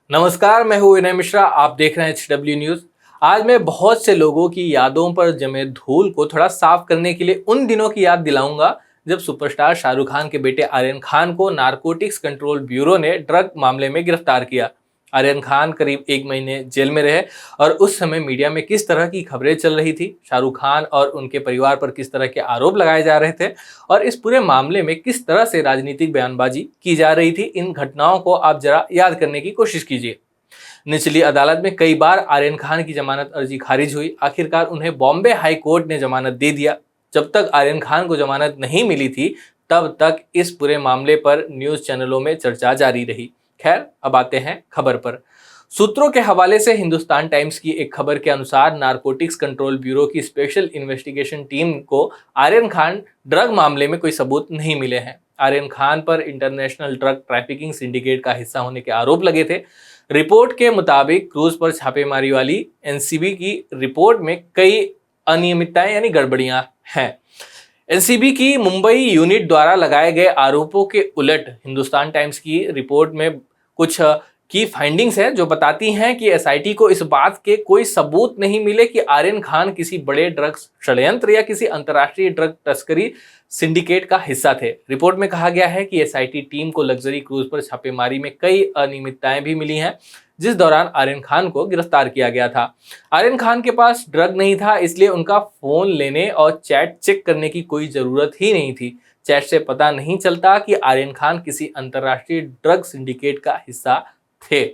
नमस्कार, मैं हूं विनय मिश्रा। आप देख रहे हैं HW न्यूज। आज मैं बहुत से लोगों की यादों पर जमे धूल को थोड़ा साफ करने के लिए उन दिनों की याद दिलाऊंगा जब सुपरस्टार शाहरुख खान के बेटे आर्यन खान को नारकोटिक्स कंट्रोल ब्यूरो ने ड्रग मामले में गिरफ्तार किया। आर्यन खान करीब 1 महीने जेल में रहे और उस समय मीडिया में किस तरह की खबरें चल रही थी, शाहरुख खान और उनके परिवार पर किस तरह के आरोप लगाए जा रहे थे और इस पूरे मामले में किस तरह से राजनीतिक बयानबाजी की जा रही थी, इन घटनाओं को आप जरा याद करने की कोशिश कीजिए। निचली अदालत में कई बार आर्यन खान की जमानत अर्जी खारिज हुई। आखिरकार उन्हें बॉम्बे हाई कोर्ट ने जमानत दे दिया। जब तक आर्यन खान को जमानत नहीं मिली थी तब तक इस पूरे मामले पर न्यूज चैनलों में चर्चा जारी रही। खैर, अब आते हैं खबर पर। सूत्रों के हवाले से हिंदुस्तान टाइम्स की एक खबर के अनुसार नारकोटिक्स कंट्रोल ब्यूरो की स्पेशल इन्वेस्टिगेशन टीम को आर्यन खान ड्रग मामले में कोई सबूत नहीं मिले हैं। आर्यन खान पर इंटरनेशनल ड्रग ट्रैफिकिंग सिंडिकेट का हिस्सा होने के आरोप लगे थे। रिपोर्ट के मुताबिक क्रूज पर छापेमारी वाली एनसीबी की रिपोर्ट में कई अनियमितताएं यानी गड़बड़ियां हैं। एनसीबी की मुंबई यूनिट द्वारा लगाए गए आरोपों के उलट हिंदुस्तान टाइम्स की रिपोर्ट में कुछ की फाइंडिंग्स हैं जो बताती हैं कि एसआईटी को इस बात के कोई सबूत नहीं मिले कि आर्यन खान किसी बड़े ड्रग्स षड्यंत्र या किसी अंतर्राष्ट्रीय ड्रग तस्करी सिंडिकेट का हिस्सा थे। रिपोर्ट में कहा गया है कि एसआईटी टीम को लग्जरी क्रूज पर छापेमारी में कई अनियमितताएं भी मिली हैं, जिस दौरान आर्यन खान को गिरफ्तार किया गया था। आर्यन खान के पास ड्रग नहीं था, इसलिए उनका फोन लेने और चैट चेक करने की कोई जरूरत ही नहीं थी। चैट से पता नहीं चलता कि आर्यन खान किसी अंतर्राष्ट्रीय ड्रग सिंडिकेट का हिस्सा थे।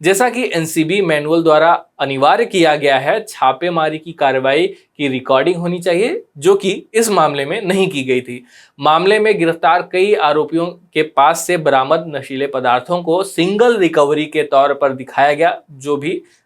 जैसा कि एनसीबी मैनुअल द्वारा अनिवार्य किया गया है, छापेमारी की कार्रवाई की रिकॉर्डिंग होनी चाहिए, जो कि इस मामले में नहीं की गई थी। मामले में गिरफ्तार कई आरोपियों के पास से बरामद नशीले पदार्थों को सिंगल रिकवरी के तौर पर दिखाया गया,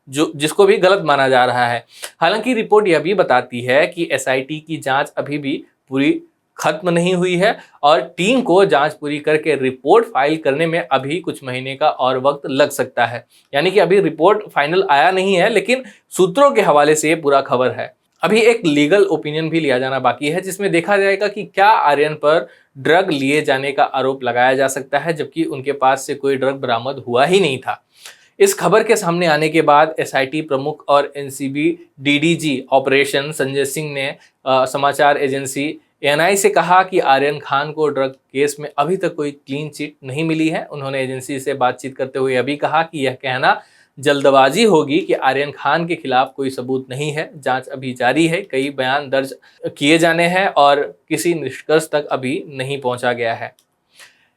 जिसको भी गलत माना जा रहा है। हालांकि रिपोर्ट यह भी बताती है कि एसआईटी की जांच अभी भी पूरी खत्म नहीं हुई है और टीम को जांच पूरी करके रिपोर्ट फाइल करने में अभी कुछ महीने का और वक्त लग सकता है। यानी कि अभी रिपोर्ट फाइनल आया नहीं है, लेकिन सूत्रों के हवाले से ये पूरा खबर है। अभी एक लीगल ओपिनियन भी लिया जाना बाकी है, जिसमें देखा जाएगा कि क्या आर्यन पर ड्रग लिए जाने का आरोप लगाया जा सकता है, जबकि उनके पास से कोई ड्रग बरामद हुआ ही नहीं था। इस खबर के सामने आने के बाद एसआईटी प्रमुख और NCB DDG operation Sanjay Singh ने समाचार एजेंसी एएनआई से कहा कि आर्यन खान को ड्रग केस में अभी तक कोई क्लीन चिट नहीं मिली है। उन्होंने एजेंसी से बातचीत करते हुए अभी कहा कि यह कहना जल्दबाजी होगी कि आर्यन खान के खिलाफ कोई सबूत नहीं है। जांच अभी जारी है, कई बयान दर्ज किए जाने हैं और किसी निष्कर्ष तक अभी नहीं पहुंचा गया है।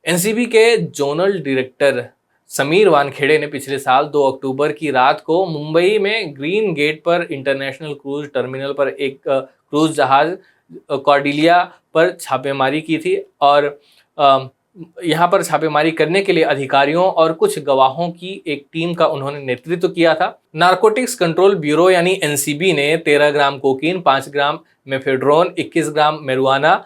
एनसीबी के जोनल डायरेक्टर समीर वानखेड़े ने पिछले साल 2 अक्टूबर की रात को मुंबई में ग्रीन गेट पर इंटरनेशनल क्रूज टर्मिनल पर एक क्रूज जहाज कॉर्डिलिया पर छापेमारी की थी और यहाँ पर छापेमारी करने के लिए अधिकारियों और कुछ गवाहों की एक टीम का उन्होंने नेतृत्व किया था। नारकोटिक्स कंट्रोल ब्यूरो यानी एनसीबी ने 13 ग्राम कोकीन, 5 ग्राम मेफेड्रोन, 21 ग्राम मेरुआना,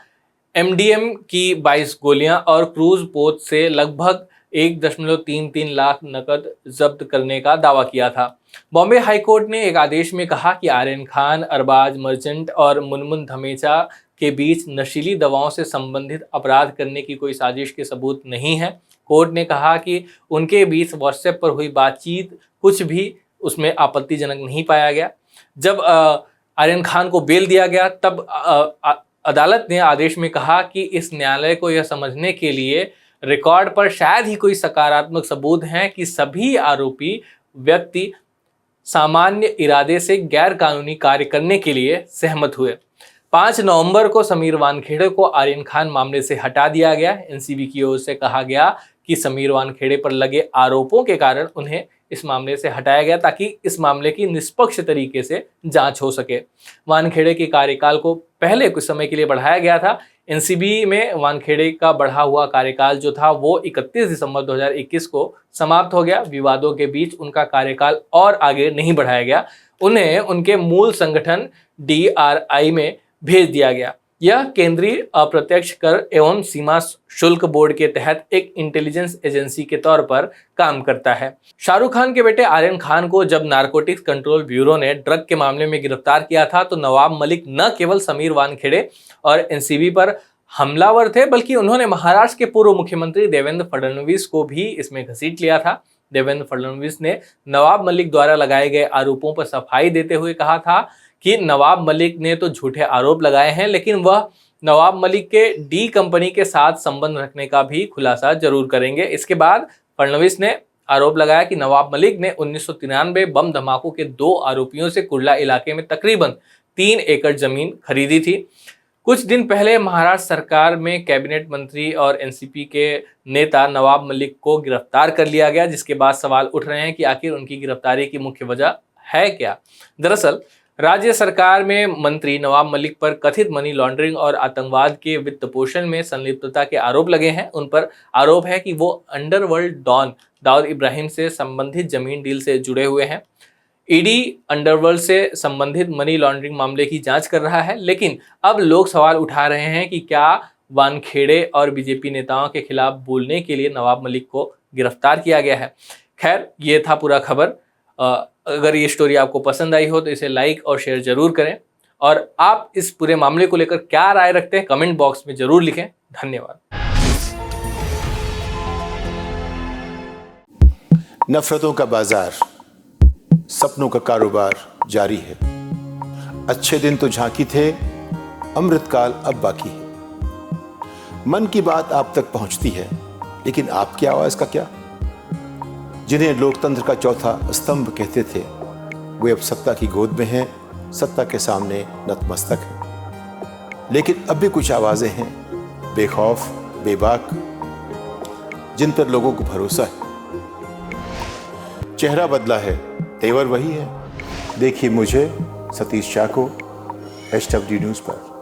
एमडीएम की 22 गोलियां और क्रूज पोत से लगभग 1.33 लाख नकद जब्त करने का दावा किया था। बॉम्बे हाई कोर्ट ने एक आदेश में कहा कि आर्यन खान, अरबाज मर्चेंट और मुनमुन धमेचा के बीच नशीली दवाओं से संबंधित अपराध करने की कोई साजिश के सबूत नहीं है। कोर्ट ने कहा कि उनके बीच व्हाट्सएप पर हुई बातचीत कुछ भी उसमें आपत्तिजनक नहीं पाया गया। जब आर्यन खान को बेल दिया गया तब अदालत ने आदेश में कहा कि इस न्यायालय को यह समझने के लिए रिकॉर्ड पर शायद ही कोई सकारात्मक सबूत हैं कि सभी आरोपी व्यक्ति सामान्य इरादे से गैर कानूनी कार्य करने के लिए सहमत हुए। 5 नवंबर को समीर वानखेड़े को आर्यन खान मामले से हटा दिया गया। एनसीबी की ओर से कहा गया कि समीर वानखेड़े पर लगे आरोपों के कारण उन्हें इस मामले से हटाया गया ताकि इस मामले की निष्पक्ष तरीके से जांच हो सके। वानखेड़े के कार्यकाल को पहले कुछ समय के लिए बढ़ाया गया था। एनसीबी में वानखेड़े का बढ़ा हुआ कार्यकाल जो था वो 31 दिसंबर 2021 को समाप्त हो गया। विवादों के बीच उनका कार्यकाल और आगे नहीं बढ़ाया गया। उन्हें उनके मूल संगठन DRI में भेज दिया गया। यह केंद्रीय अप्रत्यक्ष कर एवं सीमा शुल्क बोर्ड के तहत एक इंटेलिजेंस एजेंसी के तौर पर काम करता है। शाहरुख खान के बेटे आर्यन खान को जब नारकोटिक्स कंट्रोल ब्यूरो ने ड्रग के मामले में गिरफ्तार किया था तो नवाब मलिक न केवल समीर वानखेड़े और एनसीबी पर हमलावर थे, बल्कि उन्होंने महाराष्ट्र के पूर्व मुख्यमंत्री देवेंद्र फडणवीस को भी इसमें घसीट लिया था। देवेंद्र फडणवीस ने नवाब मलिक द्वारा लगाए गए आरोपों पर सफाई देते हुए कहा था कि नवाब मलिक ने तो झूठे आरोप लगाए हैं, लेकिन वह नवाब मलिक के डी कंपनी के साथ संबंध रखने का भी खुलासा जरूर करेंगे। इसके बाद फडणवीस ने आरोप लगाया कि नवाब मलिक ने 1993 बम धमाकों के 2 आरोपियों से कुर्ला इलाके में तकरीबन 3 एकड़ जमीन खरीदी थी। कुछ दिन पहले महाराष्ट्र सरकार में कैबिनेट मंत्री और एनसीपी के नेता नवाब मलिक को गिरफ्तार कर लिया गया, जिसके बाद सवाल उठ रहे हैं कि आखिर उनकी गिरफ्तारी की मुख्य वजह है क्या। दरअसल राज्य सरकार में मंत्री नवाब मलिक पर कथित मनी लॉन्ड्रिंग और आतंकवाद के वित्त पोषण में संलिप्तता के आरोप लगे हैं। उन पर आरोप है कि वो अंडरवर्ल्ड डॉन दाऊद इब्राहिम से संबंधित जमीन डील से जुड़े हुए हैं। ईडी अंडरवर्ल्ड से संबंधित मनी लॉन्ड्रिंग मामले की जांच कर रहा है, लेकिन अब लोग सवाल उठा रहे हैं कि क्या वानखेड़े और बीजेपी नेताओं के खिलाफ बोलने के लिए नवाब मलिक को गिरफ्तार किया गया है। खैर, ये था पूरा खबर। अगर ये स्टोरी आपको पसंद आई हो तो इसे लाइक और शेयर जरूर करें, और आप इस पूरे मामले को लेकर क्या राय रखते हैं कमेंट बॉक्स में जरूर लिखें। धन्यवाद। नफरतों का बाजार, सपनों का कारोबार जारी है। अच्छे दिन तो झांकी थे, अमृतकाल अब बाकी है। मन की बात आप तक पहुंचती है, लेकिन आपकी आवाज का क्या? जिन्हें लोकतंत्र का चौथा स्तंभ कहते थे, वे अब सत्ता की गोद में हैं, सत्ता के सामने नतमस्तक हैं। लेकिन अब भी कुछ आवाजें हैं, बेखौफ, बेबाक, जिन पर लोगों को भरोसा है। चेहरा बदला है, तेवर वही है। देखिए मुझे, सतीश शाह को, HW न्यूज़ पर।